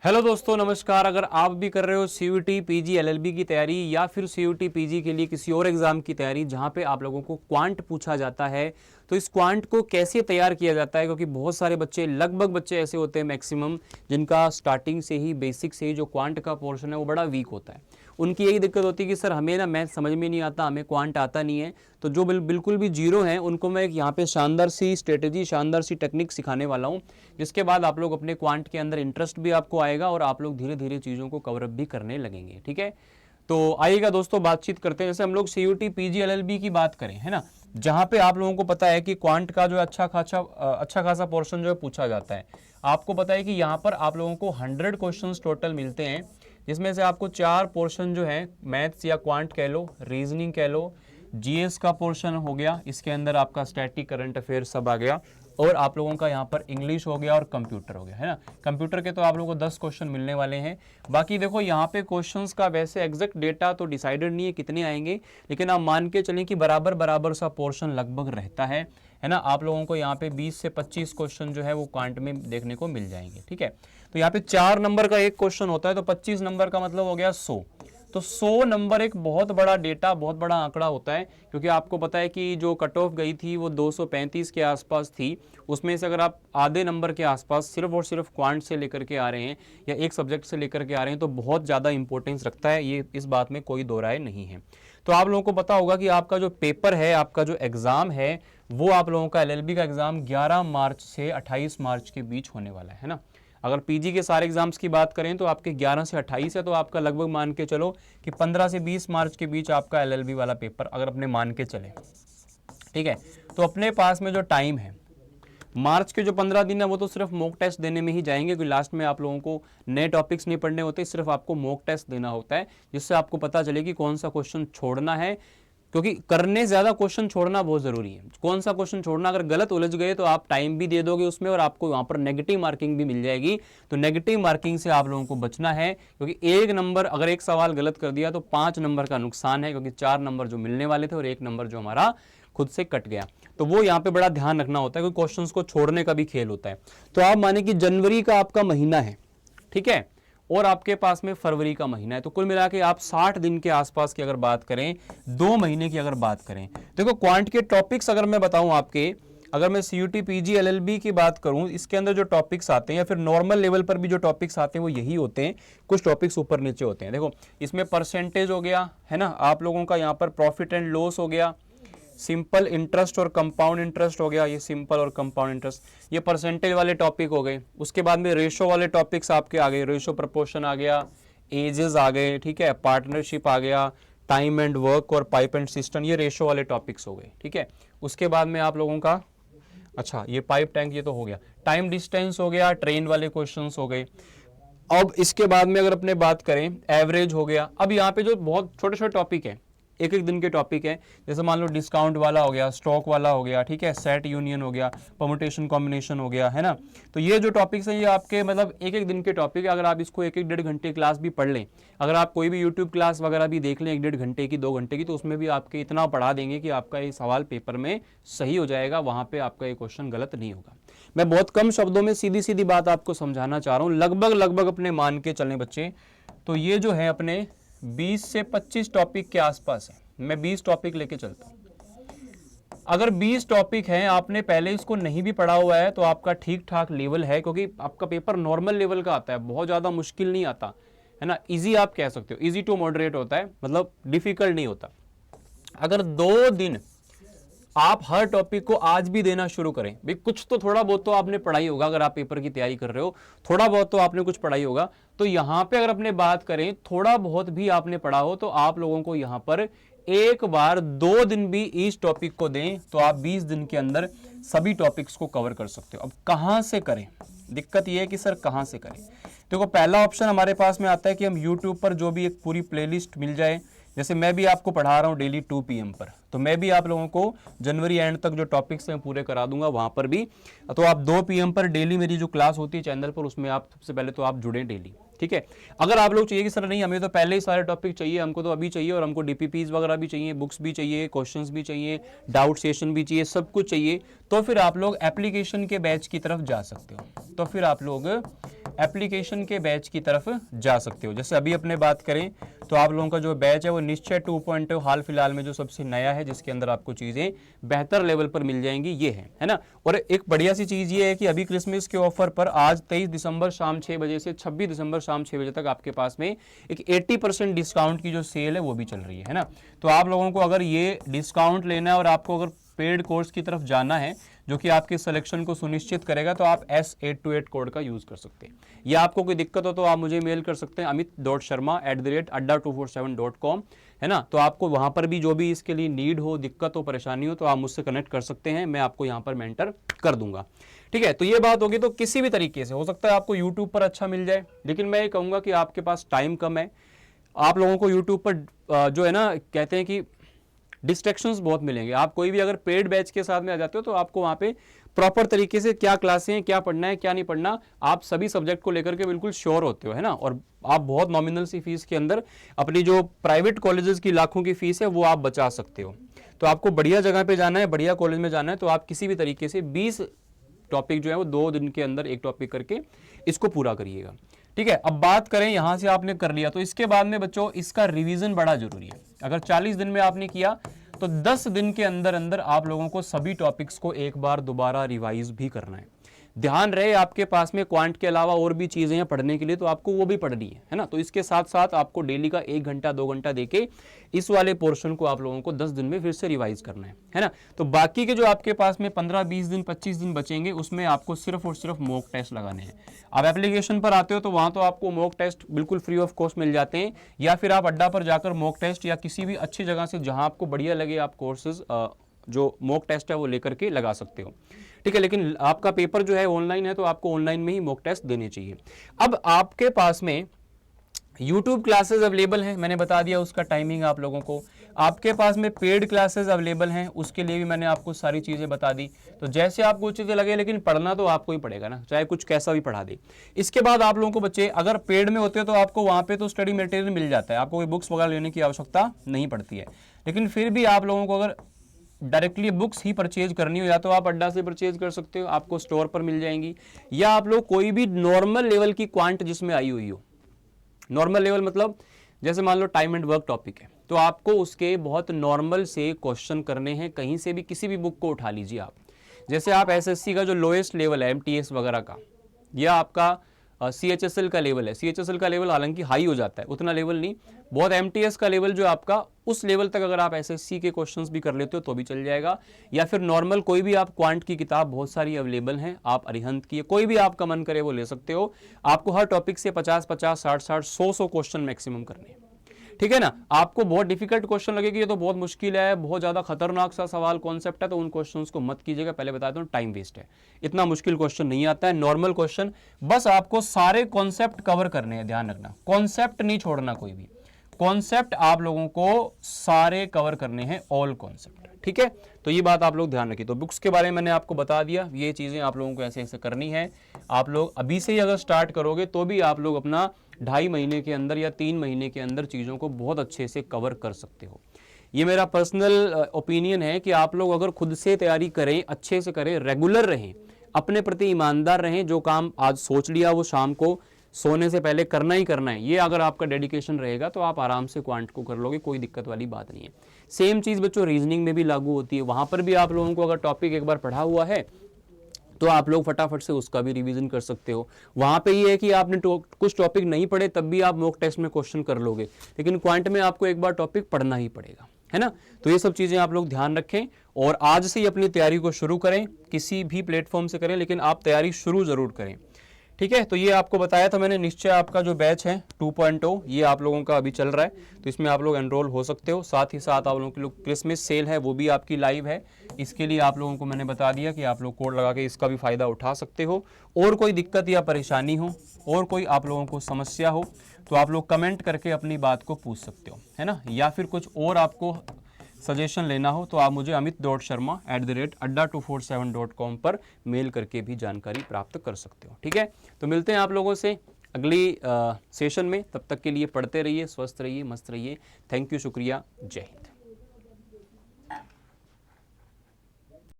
Hello दोस्तों, नमस्कार। अगर आप भी कर रहे हो सीयूटी पीजी एलएलबी की तैयारी या फिर सीयूटी पीजी के लिए किसी और एग्जाम की तैयारी जहां पे आप लोगों को क्वांट पूछा जाता है, तो इस क्वांट को कैसे तैयार किया जाता है, क्योंकि बहुत सारे बच्चे, लगभग बच्चे ऐसे होते हैं मैक्सिमम, जिनका स्टार्टिंग से ही, बेसिक से ही जो क्वांट का पोर्शन है वो बड़ा वीक होता है। उनकी यही दिक्कत होती है कि सर हमें ना मैथ समझ में नहीं आता, हमें क्वांट आता नहीं है। तो जो बिल्कुल भी जीरो हैं उनको मैं एक यहाँ पे शानदार सी स्ट्रेटेजी, शानदार सी टेक्निक सिखाने वाला हूँ, जिसके बाद आप लोग अपने क्वांट के अंदर इंटरेस्ट भी आपको आएगा और आप लोग धीरे धीरे चीज़ों को कवरअप भी करने लगेंगे। ठीक है, तो आइएगा दोस्तों, बातचीत करते हैं। जैसे हम लोग सीयूटी पीजी एलएलबी की बात करें, है ना, जहां पे आप लोगों को पता है कि क्वांट का जो अच्छा खासा पोर्शन जो है पूछा जाता है। आपको पता है कि यहाँ पर आप लोगों को 100 क्वेश्चंस टोटल मिलते हैं, जिसमें से आपको 4 पोर्शन जो है मैथ्स या क्वांट कह लो, रीजनिंग कह लो, जीएस का पोर्शन हो गया, इसके अंदर आपका स्टैटिक, करंट अफेयर सब आ गया, और आप लोगों का यहाँ पर इंग्लिश हो गया और कंप्यूटर हो गया, है ना। कंप्यूटर के तो आप लोगों को 10 क्वेश्चन मिलने वाले हैं। बाकी देखो यहाँ पे क्वेश्चंस का वैसे एग्जैक्ट डेटा तो डिसाइडेड नहीं है कितने आएंगे, लेकिन आप मान के चलें कि बराबर बराबर सा पोर्शन लगभग रहता है ना। आप लोगों को यहाँ पे 20 से 25 क्वेश्चन जो है वो क्वांट में देखने को मिल जाएंगे। ठीक है, तो यहाँ पे 4 नंबर का एक क्वेश्चन होता है, तो 25 नंबर का मतलब हो गया 100। तो 100 नंबर एक बहुत बड़ा डेटा, बहुत बड़ा आंकड़ा होता है, क्योंकि आपको पता है कि जो कट ऑफ गई थी वो 235 के आसपास थी। उसमें से अगर आप आधे नंबर के आसपास सिर्फ और सिर्फ क्वांट से लेकर के आ रहे हैं या एक सब्जेक्ट से लेकर के आ रहे हैं, तो बहुत ज़्यादा इंपॉर्टेंस रखता है, ये इस बात में कोई दो राय नहीं है। तो आप लोगों को पता होगा कि आपका जो पेपर है, आपका जो एग्ज़ाम है, वो आप लोगों का एलएलबी का एग्ज़ाम 11 मार्च से 28 मार्च के बीच होने वाला है ना। अगर पीजी के सारे एग्जाम्स की बात करें तो आपके 11 से 28 है, तो आपका लगभग मान के चलो कि 15 से 20 मार्च के बीच आपका एलएलबी वाला पेपर अगर अपने मान के चले। ठीक है, तो अपने पास में जो टाइम है, मार्च के जो 15 दिन है वो तो सिर्फ मॉक टेस्ट देने में ही जाएंगे, क्योंकि लास्ट में आप लोगों को नए टॉपिक्स नहीं पढ़ने होते, सिर्फ आपको मॉक टेस्ट देना होता है, जिससे आपको पता चले कि कौन सा क्वेश्चन छोड़ना है, क्योंकि करने ज्यादा क्वेश्चन छोड़ना बहुत जरूरी है। कौन सा क्वेश्चन छोड़ना, अगर गलत उलझ गए तो आप टाइम भी दे दोगे उसमें और आपको वहां पर नेगेटिव मार्किंग भी मिल जाएगी। तो नेगेटिव मार्किंग से आप लोगों को बचना है, क्योंकि एक नंबर, अगर एक सवाल गलत कर दिया तो 5 नंबर का नुकसान है, क्योंकि 4 नंबर जो मिलने वाले थे और 1 नंबर जो हमारा खुद से कट गया। तो वो यहाँ पे बड़ा ध्यान रखना होता है, क्योंकि क्वेश्चंस को छोड़ने का भी खेल होता है। तो आप माने कि जनवरी का आपका महीना है, ठीक है, और आपके पास में फरवरी का महीना है, तो कुल मिला के आप 60 दिन के आसपास की अगर बात करें, 2 महीने की अगर बात करें, देखो क्वांट के टॉपिक्स अगर मैं बताऊं आपके, अगर मैं सीयूटी पीजी एलएलबी की बात करूं, इसके अंदर जो टॉपिक्स आते हैं या फिर नॉर्मल लेवल पर भी जो टॉपिक्स आते हैं वो यही होते हैं, कुछ टॉपिक्स ऊपर नीचे होते हैं। देखो इसमें परसेंटेज हो गया, है ना, आप लोगों का यहाँ पर प्रॉफिट एंड लॉस हो गया, सिंपल इंटरेस्ट और कंपाउंड इंटरेस्ट हो गया, ये सिंपल और कंपाउंड इंटरेस्ट, ये परसेंटेज वाले टॉपिक हो गए। उसके बाद में रेशो वाले टॉपिक्स आपके आ गए, रेशो प्रपोर्शन आ गया, एजेस आ गए, ठीक है, पार्टनरशिप आ गया, टाइम एंड वर्क और पाइप एंड सिस्टम, ये रेशो वाले टॉपिक्स हो गए। ठीक है, उसके बाद में आप लोगों का, अच्छा ये पाइप टैंक ये तो हो गया, टाइम डिस्टेंस हो गया, ट्रेन वाले क्वेश्चंस हो गए। अब इसके बाद में अगर अपने बात करें, एवरेज हो गया। अब यहाँ पे जो बहुत छोटे छोटे टॉपिक है, एक एक दिन के टॉपिक है, जैसे मान लो डिस्काउंट वाला हो गया, स्टॉक वाला हो गया, ठीक है, सेट यूनियन हो गया, परमुटेशन कॉम्बिनेशन हो गया, है ना। तो ये जो टॉपिक्स हैं ये आपके मतलब एक एक दिन के टॉपिक है। अगर आप इसको एक एक 1.5 घंटे क्लास भी पढ़ लें, अगर आप कोई भी यूट्यूब क्लास वगैरह भी देख लें 1.5 घंटे की, 2 घंटे की, तो उसमें भी आपके इतना पढ़ा देंगे कि आपका ये सवाल पेपर में सही हो जाएगा, वहां पर आपका ये क्वेश्चन गलत नहीं होगा। मैं बहुत कम शब्दों में सीधी सीधी बात आपको समझाना चाह रहा हूँ, लगभग लगभग अपने मान के चलें बच्चे, तो ये जो है अपने 20 से 25 टॉपिक के आसपास है। मैं 20 टॉपिक लेके चलता हूं। अगर 20 टॉपिक हैं, आपने पहले इसको नहीं भी पढ़ा हुआ है, तो आपका ठीक ठाक लेवल है, क्योंकि आपका पेपर नॉर्मल लेवल का आता है, बहुत ज्यादा मुश्किल नहीं आता है ना, इजी आप कह सकते हो, इजी टू मॉडरेट होता है, मतलब डिफिकल्ट नहीं होता। अगर 2 दिन आप हर टॉपिक को आज भी देना शुरू करें, भाई कुछ तो थोड़ा बहुत तो आपने पढ़ाई होगा, अगर आप पेपर की तैयारी कर रहे हो थोड़ा बहुत तो आपने कुछ पढ़ाई होगा, तो यहां पे अगर अपने बात करें थोड़ा बहुत भी आपने पढ़ा हो, तो आप लोगों को यहां पर एक बार 2 दिन भी इस टॉपिक को दें, तो आप 20 दिन के अंदर सभी टॉपिक्स को कवर कर सकते हो। अब कहां से करें, दिक्कत यह है कि सर कहां से करें। देखो पहला ऑप्शन हमारे पास में आता है कि हम यूट्यूब पर जो भी एक पूरी प्लेलिस्ट मिल जाए, जैसे मैं भी आपको पढ़ा रहा हूँ डेली 2 PM पर, तो मैं भी आप लोगों को जनवरी एंड तक जो टॉपिक्स हैं पूरे करा दूंगा वहां पर भी। तो आप 2 PM पर डेली मेरी जो क्लास होती है चैनल पर, उसमें आप सबसे पहले तो आप जुड़ें डेली, ठीक है। अगर आप लोग चाहिए कि सर नहीं हमें तो पहले ही सारे टॉपिक चाहिए, हमको तो अभी चाहिए और हमको डीपीपीज वगैरह भी चाहिए, बुक्स भी चाहिए, क्वेश्चंस भी चाहिए, डाउट सेशन भी चाहिए, सब कुछ चाहिए, तो फिर आप लोग एप्लीकेशन के बैच की तरफ जा सकते हो। तो फिर आप लोग एप्लीकेशन के बैच की तरफ जा सकते हो। जैसे अभी अपने बात करें तो आप लोगों का जो बैच है वो निश्चय 2.0 हाल फिलहाल में जो सबसे नया है, जिसके अंदर आपको चीज़ें बेहतर लेवल पर मिल जाएंगी, ये है ना। और एक बढ़िया सी चीज़ ये है कि अभी क्रिसमस के ऑफर पर आज 23 दिसंबर शाम 6 बजे से 26 दिसंबर शाम 6 बजे तक आपके पास में एक 80% डिस्काउंट की जो सेल है वो भी चल रही है ना। तो आप लोगों को अगर ये डिस्काउंट लेना है और आपको अगर पेड कोर्स की तरफ जाना है जो कि आपके सिलेक्शन को सुनिश्चित करेगा, तो आप S828 कोड का यूज कर सकते हैं। या आपको कोई दिक्कत हो तो आप मुझे मेल कर सकते हैं amit.sharma@adda247.com, है ना। तो आपको वहां पर भी जो भी इसके लिए नीड हो, दिक्कत हो, परेशानी हो, तो आप मुझसे कनेक्ट कर सकते हैं, मैं आपको यहाँ पर मेंटर कर दूंगा। ठीक है, तो ये बात होगी। तो किसी भी तरीके से हो सकता है आपको यूट्यूब पर अच्छा मिल जाए, लेकिन मैं ये कहूँगा कि आपके पास टाइम कम है। आप लोगों को यूट्यूब पर जो है ना, कहते हैं कि डिस्ट्रैक्शंस बहुत मिलेंगे। आप कोई भी अगर पेड बैच के साथ में आ जाते हो तो आपको वहाँ पे प्रॉपर तरीके से क्या क्लासें हैं, क्या पढ़ना है, क्या नहीं पढ़ना, आप सभी सब्जेक्ट को लेकर के बिल्कुल श्योर होते हो, है ना। और आप बहुत नॉमिनल सी फीस के अंदर अपनी जो प्राइवेट कॉलेजेस की लाखों की फीस है वो आप बचा सकते हो। तो आपको बढ़िया जगह पे जाना है, बढ़िया कॉलेज में जाना है, तो आप किसी भी तरीके से 20 टॉपिक जो है वो 2 दिन के अंदर एक टॉपिक करके इसको पूरा करिएगा। ठीक है, अब बात करें यहां से आपने कर लिया तो इसके बाद में बच्चों इसका रिवीजन बड़ा जरूरी है। अगर 40 दिन में आपने किया तो 10 दिन के अंदर अंदर आप लोगों को सभी टॉपिक्स को एक बार दोबारा रिवाइज भी करना है। ध्यान रहे आपके पास में क्वांट के अलावा और भी चीजें हैं पढ़ने के लिए, तो आपको वो भी पढ़नी है ना। तो इसके साथ साथ आपको डेली का 1 घंटा 2 घंटा देके इस वाले पोर्शन को आप लोगों को 10 दिन में फिर से रिवाइज करना है ना। तो बाकी के जो आपके पास में 15 20 दिन 25 दिन बचेंगे उसमें आपको सिर्फ और सिर्फ मॉक टेस्ट लगाने हैं। आप एप्लीकेशन पर आते हो तो वहां तो आपको मॉक टेस्ट बिल्कुल फ्री ऑफ कॉस्ट मिल जाते हैं, या फिर आप अड्डा पर जाकर मॉक टेस्ट या किसी भी अच्छी जगह से जहां आपको बढ़िया लगे आप कोर्सेज जो मॉक टेस्ट है वो लेकर के लगा सकते हो। ठीक है, लेकिन आपका पेपर जो है ऑनलाइन है तो आपको ऑनलाइन में ही मॉक टेस्ट देने चाहिए। अब आपके पास में YouTube क्लासेस अवेलेबल हैं, मैंने बता दिया उसका टाइमिंग आप लोगों को। आपके पास में पेड क्लासेस अवेलेबल हैं, उसके लिए भी मैंने आपको सारी चीज़ें बता दी। तो जैसे आपको चीज़ें लगे, लेकिन पढ़ना तो आपको ही पड़ेगा ना, चाहे कुछ कैसा भी पढ़ा दे। इसके बाद आप लोगों को बच्चे अगर पेड में होते हो तो आपको वहाँ पे तो स्टडी मटेरियल मिल जाता है, आपको कोई बुक्स वगैरह लेने की आवश्यकता नहीं पड़ती है। लेकिन फिर भी आप लोगों को अगर डायरेक्टली बुक्स ही परचेज करनी हो, या तो आप अड्डा से परचेज कर सकते हो, आपको स्टोर पर मिल जाएंगी, या आप लोग कोई भी नॉर्मल लेवल की क्वांट जिसमें आई हुई हो। नॉर्मल लेवल मतलब जैसे मान लो टाइम एंड वर्क टॉपिक है तो आपको उसके बहुत नॉर्मल से क्वेश्चन करने हैं, कहीं से भी किसी भी बुक को उठा लीजिए आप। जैसे आप एसएससी का जो लोएस्ट लेवल है एमटीएस वगैरह का, या आपका CHSL का लेवल है, CHSL का लेवल हालांकि हाई हो जाता है, उतना लेवल नहीं, बहुत MTS का लेवल जो आपका उस लेवल तक अगर आप SSC के क्वेश्चंस भी कर लेते हो तो भी चल जाएगा। या फिर नॉर्मल कोई भी आप क्वांट की किताब बहुत सारी अवेलेबल हैं, आप अरिहंत की कोई भी आपका मन करे वो ले सकते हो। आपको हर टॉपिक से 50-50 60-60 100 क्वेश्चन मैक्सिमम करने हैं। ठीक है ना। आपको बहुत डिफिकल्ट क्वेश्चन लगेगी, ये तो बहुत मुश्किल है, बहुत ज्यादा खतरनाक सा सवाल कॉन्सेप्ट है, तो उन क्वेश्चंस को मत कीजिएगा। पहले बता दूं टाइम वेस्ट है, इतना मुश्किल क्वेश्चन नहीं आता है, नॉर्मल क्वेश्चन। बस आपको सारे कॉन्सेप्ट कवर करने हैं, ध्यान रखना, कॉन्सेप्ट नहीं छोड़ना, कोई भी कॉन्सेप्ट आप लोगों को सारे कवर करने हैं, ऑल कॉन्सेप्ट। ठीक है, तो ये बात आप लोग ध्यान रखिए। तो बुक्स के बारे में मैंने आपको बता दिया, ये चीजें आप लोगों को ऐसे ऐसे करनी है। आप लोग अभी से ही अगर स्टार्ट करोगे तो भी आप लोग अपना 2.5 महीने के अंदर या 3 महीने के अंदर चीज़ों को बहुत अच्छे से कवर कर सकते हो। ये मेरा पर्सनल ओपिनियन है कि आप लोग अगर खुद से तैयारी करें, अच्छे से करें, रेगुलर रहें, अपने प्रति ईमानदार रहें, जो काम आज सोच लिया वो शाम को सोने से पहले करना ही करना है, ये अगर आपका डेडिकेशन रहेगा तो आप आराम से क्वांट को कर लोगे, कोई दिक्कत वाली बात नहीं है। सेम चीज़ बच्चों रीजनिंग में भी लागू होती है। वहाँ पर भी आप लोगों को अगर टॉपिक एक बार पढ़ा हुआ है तो आप लोग फटाफट से उसका भी रिवीजन कर सकते हो। वहाँ पे ये है कि आपने कुछ टॉपिक नहीं पढ़े तब भी आप मॉक टेस्ट में क्वेश्चन कर लोगे, लेकिन क्वांट में आपको एक बार टॉपिक पढ़ना ही पड़ेगा, है ना। तो ये सब चीज़ें आप लोग ध्यान रखें और आज से ही अपनी तैयारी को शुरू करें, किसी भी प्लेटफॉर्म से करें, लेकिन आप तैयारी शुरू ज़रूर करें। ठीक है, तो ये आपको बताया था मैंने। निश्चय आपका जो बैच है 2.0 ये आप लोगों का अभी चल रहा है, तो इसमें आप लोग एनरोल हो सकते हो। साथ ही साथ आप लोगों के लोग क्रिसमस सेल है वो भी आपकी लाइव है, इसके लिए आप लोगों को मैंने बता दिया कि आप लोग कोड लगा के इसका भी फ़ायदा उठा सकते हो। और कोई दिक्कत या परेशानी हो और कोई आप लोगों को समस्या हो तो आप लोग कमेंट करके अपनी बात को पूछ सकते हो, है ना। या फिर कुछ और आपको सजेशन लेना हो तो आप मुझे amit.sharma@adda247.com पर मेल करके भी जानकारी प्राप्त कर सकते हो। ठीक है, तो मिलते हैं आप लोगों से अगली सेशन में। तब तक के लिए पढ़ते रहिए, स्वस्थ रहिए, मस्त रहिए। थैंक यू, शुक्रिया, जय हिंद।